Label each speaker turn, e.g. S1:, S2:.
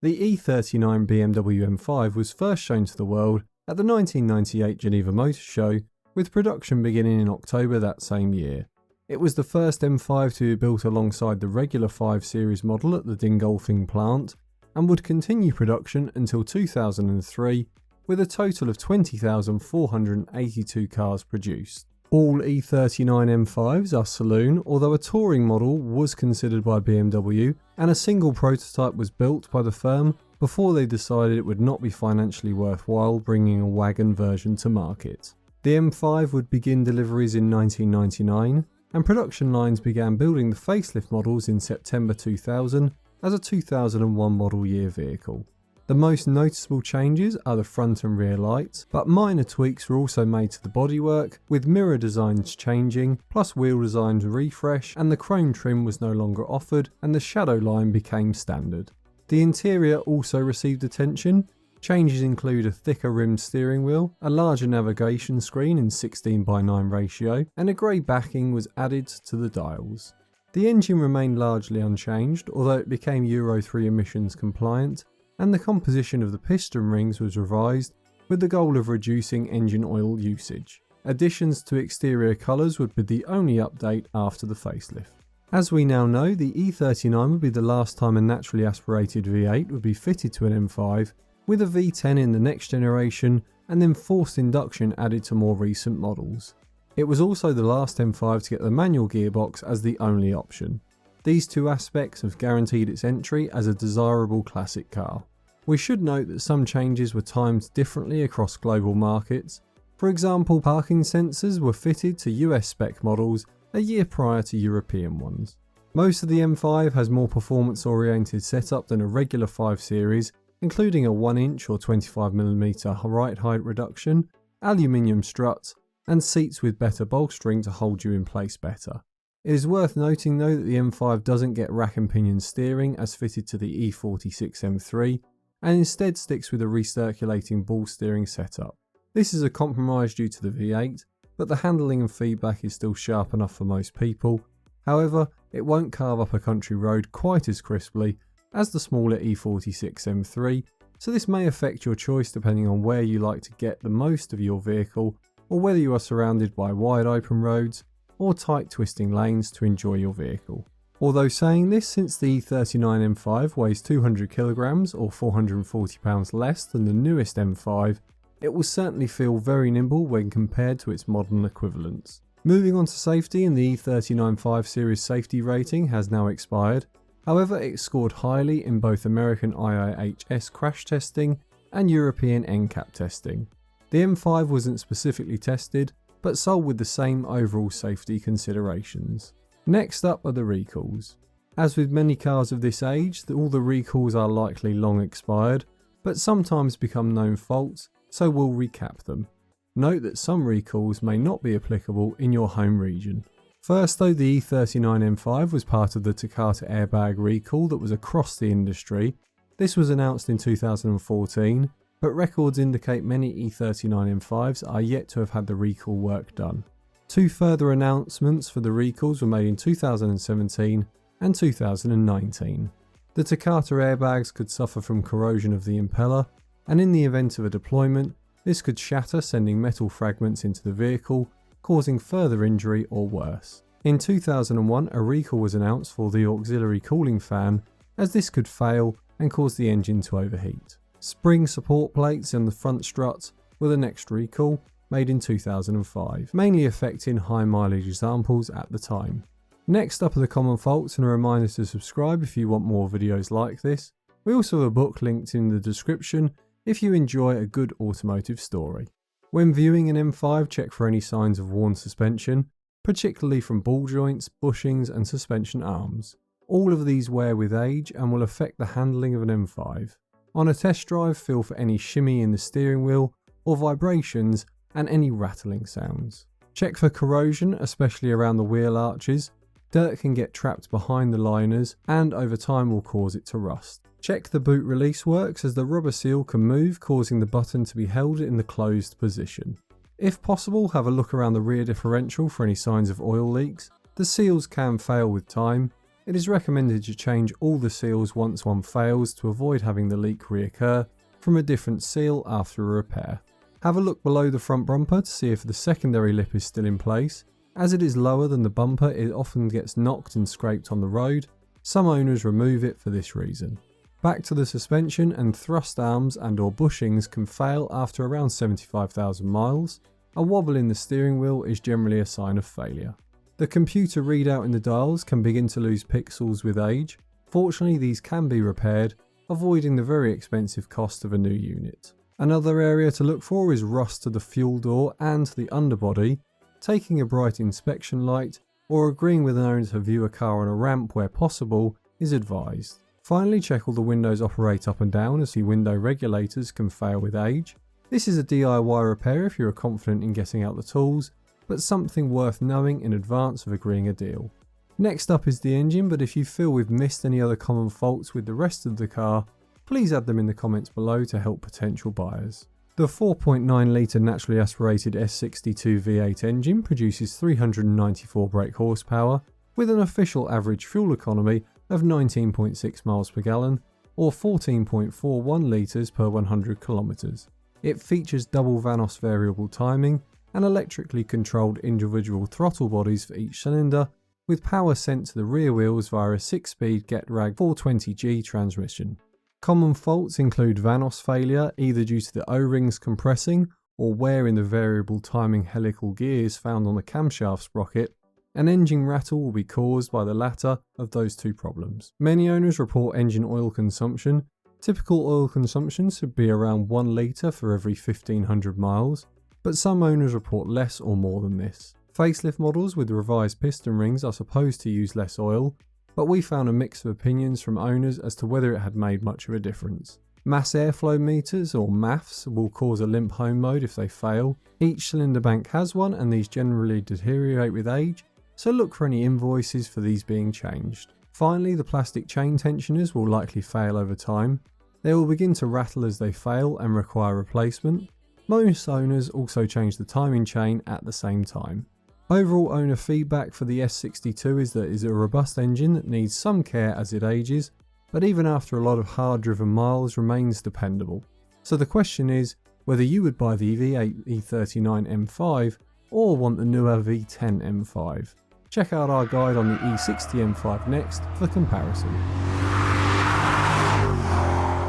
S1: The E39 BMW M5 was first shown to the world at the 1998 Geneva Motor Show, with production beginning in October that same year. It was the first M5 to be built alongside the regular 5 Series model at the Dingolfing plant, and would continue production until 2003, with a total of 20,482 cars produced. All E39 M5s are saloon, although a touring model was considered by BMW, and a single prototype was built by the firm before they decided it would not be financially worthwhile bringing a wagon version to market. The M5 would begin deliveries in 1999, and production lines began building the facelift models in September 2000 as a 2001 model year vehicle. The most noticeable changes are the front and rear lights, but minor tweaks were also made to the bodywork, with mirror designs changing, plus wheel designs refresh, and the chrome trim was no longer offered and the shadow line became standard. The interior also received attention. Changes include a thicker rimmed steering wheel, a larger navigation screen in 16:9 ratio, and a grey backing was added to the dials. The engine remained largely unchanged, although it became Euro 3 emissions compliant, and the composition of the piston rings was revised with the goal of reducing engine oil usage. Additions to exterior colours would be the only update after the facelift. As we now know, the E39 would be the last time a naturally aspirated V8 would be fitted to an M5, with a V10 in the next generation and then forced induction added to more recent models. It was also the last M5 to get the manual gearbox as the only option. These two aspects have guaranteed its entry as a desirable classic car. We should note that some changes were timed differently across global markets. For example, parking sensors were fitted to US spec models a year prior to European ones. Most of the M5 has more performance oriented setup than a regular 5 Series, including a 1-inch or 25mm ride height reduction, aluminium struts, and seats with better bolstering to hold you in place better. It is worth noting though that the M5 doesn't get rack and pinion steering as fitted to the E46 M3, and instead sticks with a recirculating ball steering setup. This is a compromise due to the V8, but the handling and feedback is still sharp enough for most people. However, it won't carve up a country road quite as crisply as the smaller E46 M3, so this may affect your choice depending on where you like to get the most of your vehicle, or whether you are surrounded by wide open roads or tight twisting lanes to enjoy your vehicle. Although saying this, since the E39 M5 weighs 200 kg or 440 pounds less than the newest M5, it will certainly feel very nimble when compared to its modern equivalents. Moving on to safety, and the E39 5 Series safety rating has now expired. However, it scored highly in both American IIHS crash testing and European NCAP testing. The M5 wasn't specifically tested, but sold with the same overall safety considerations. Next up are the recalls. As with many cars of this age, all the recalls are likely long expired, but sometimes become known faults, so we'll recap them. Note that some recalls may not be applicable in your home region. First though, the E39 M5 was part of the Takata airbag recall that was across the industry. This was announced in 2014, but records indicate many E39 M5s are yet to have had the recall work done. Two further announcements for the recalls were made in 2017 and 2019. The Takata airbags could suffer from corrosion of the impeller, and in the event of a deployment, this could shatter, sending metal fragments into the vehicle, causing further injury or worse. In 2001, a recall was announced for the auxiliary cooling fan, as this could fail and cause the engine to overheat. Spring support plates on the front struts were the next recall, made in 2005, mainly affecting high mileage examples at the time. Next up are the common faults, and a reminder to subscribe if you want more videos like this. We also have a book linked in the description if you enjoy a good automotive story. When viewing an M5, check for any signs of worn suspension, particularly from ball joints, bushings and suspension arms. All of these wear with age and will affect the handling of an M5. On a test drive, feel for any shimmy in the steering wheel or vibrations and any rattling sounds. Check for corrosion, especially around the wheel arches. Dirt can get trapped behind the liners and over time will cause it to rust. Check the boot release works, as the rubber seal can move, causing the button to be held in the closed position. If possible, have a look around the rear differential for any signs of oil leaks. The seals can fail with time. It is recommended to change all the seals once one fails to avoid having the leak reoccur from a different seal after a repair. Have a look below the front bumper to see if the secondary lip is still in place. As it is lower than the bumper, it often gets knocked and scraped on the road. Some owners remove it for this reason. Back to the suspension, and thrust arms and or bushings can fail after around 75,000 miles. A wobble in the steering wheel is generally a sign of failure. The computer readout in the dials can begin to lose pixels with age. Fortunately, these can be repaired, avoiding the very expensive cost of a new unit. Another area to look for is rust to the fuel door and the underbody. Taking a bright inspection light or agreeing with an owner to view a car on a ramp where possible is advised. Finally, check all the windows operate up and down, as the window regulators can fail with age. This is a DIY repair if you are confident in getting out the tools, but something worth knowing in advance of agreeing a deal. Next up is the engine, but if you feel we've missed any other common faults with the rest of the car, please add them in the comments below to help potential buyers. The 4.9 litre naturally aspirated S62 V8 engine produces 394 brake horsepower with an official average fuel economy of 19.6 miles per gallon or 14.41 litres per 100 kilometres. It features double Vanos variable timing and electrically controlled individual throttle bodies for each cylinder, with power sent to the rear wheels via a 6-speed GetRag 420G transmission. Common faults include Vanos failure, either due to the O-rings compressing or wear in the variable timing helical gears found on the camshaft sprocket. An engine rattle will be caused by the latter of those two problems. Many owners report engine oil consumption. Typical oil consumption should be around 1 litre for every 1500 miles, but some owners report less or more than this. Facelift models with revised piston rings are supposed to use less oil, but we found a mix of opinions from owners as to whether it had made much of a difference. Mass airflow meters, or MAFs, will cause a limp home mode if they fail. Each cylinder bank has one, and these generally deteriorate with age, so look for any invoices for these being changed. Finally, the plastic chain tensioners will likely fail over time. They will begin to rattle as they fail and require replacement. Most owners also change the timing chain at the same time. Overall owner feedback for the S62 is that it is a robust engine that needs some care as it ages, but even after a lot of hard driven miles remains dependable. So the question is whether you would buy the V8 E39 M5 or want the newer V10 M5. Check out our guide on the E60 M5 next for comparison.